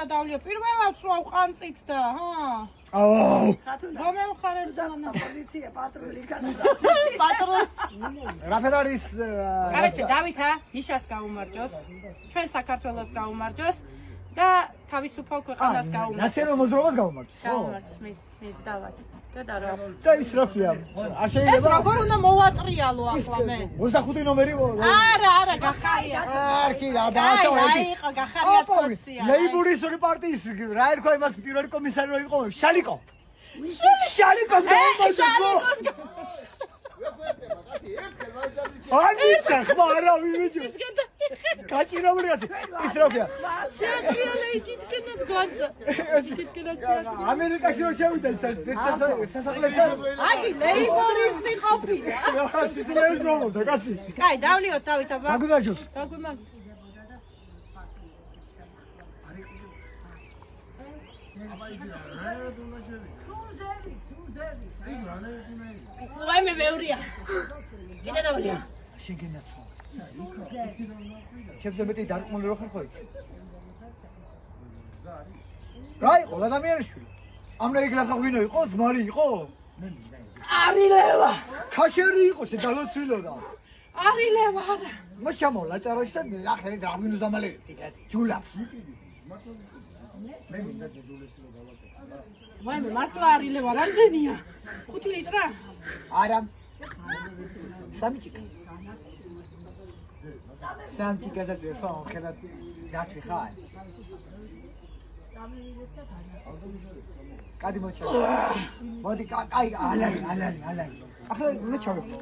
ცოტა დავლიო. პირველად სვავ ყანწით და, ჰა. აუ. რომელ მხარეს დანა? პოლიცია პატრული განა. პატრული. რაფერ არის კაროჩე დავითა, მიშას გაუმარჯოს. ჩვენ საქართველოს გაუმარჯოს და თავისუფალ ქვეყანას გაუმარჯოს. ნაციონალურ მოძრაობას გაუმარჯოს. გაუმარჯოს მე დავად. და რა. და ის რა ქვია? არ ეს შეიძლება როგორ უნდა მოვატრიალო ახლა მე? 25 ნომერი არა, გახარია. არქი რა დააშავა აი, იყო გახარია თქოსია. ლეიბურისტული პარტიის რა ერქვა იმას პირველი კომისარი რო იყო? შალიკო. შალიკოს გაუმარჯოს. ანიცა ხმა არა ვიმეჯო. გაჭირებული გასი. ის რა ქვია? შეაჩიალა იქითკენაც გვაცა. იქითკენაც შეაჩიალა. ამერიკაში რო შევიდა სასახლესთან. აგი ლეიბორისტი ყოფილა. რა სისულეს რომოდა კაცი. კაი, დავლიოთ დავით აბა. გაგვიმარჯოს. გაგვიმარჯოს. ვაიმე მეურია. კიდე დავლია. შეგენაცო. შევზე მეტი დარწმუნებული რო ხარ ხო იცი? რა იყო ადამიანიშვილი? ამერიკელსა ღვინო იყო, ძმარი იყო? არილევა. ქაშერი იყო, შედალოცვილო და. არილევა არა. მოშამოლა ჭარაში და ახლა რა ღვინო ზამალები კაცი, ჯულაფს. მე მინდა ჯულეცილო დავაკეთო. ვაიმე მართლა არილევა რამდენია? 5 ლიტრა? არა. სამიჭიკა. სამიჭიკაზე ძერსო, ხელად გაჩვი ხარ. კადი მოჩა. მოდი კაი ალალი. ახლა უნდა ჩავიდე.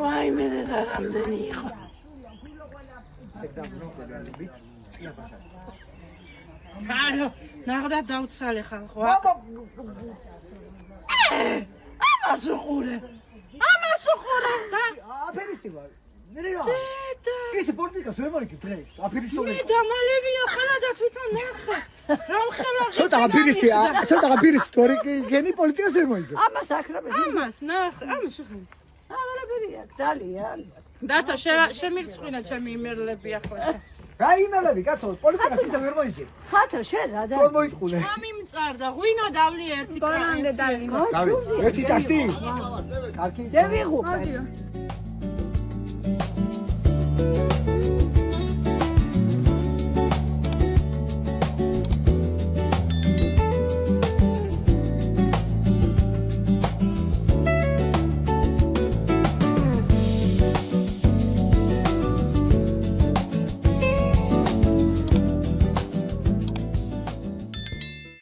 ვაიმე და რამდენი იყო? სექტა ბრუნდება ბიჭ. ია ბაშაც. ჰალო, ნახდა დავცალე ხალხო. ამას უყურე და აფერისტი ვარ. მე რა? და ის პოლიტიკას ვერ მოიგებ დღეს. აფერისტული. მე დამალებია ხელა და თვითონ ნახე. რომ ხელა ცოტა აფერისტი თორე გენი პოლიტიკას ვერ მოიგებ. ამას აკრები. ამას ნახე, ამას ხელ. აღარებია, დალიან. დათო შემირწყვინა ჩემი იმერლები ახლა. რა იმელები კაცო, პოლიტიკას ისე ვერ მოიგებ. ხათო შენ რა და თორ მოიტყულე. გამიმწარდა, ღვინო დავლი ერთი ბანანე დაინო. დავით, ერთი ტაშტი. კარგი. დევიღუპე.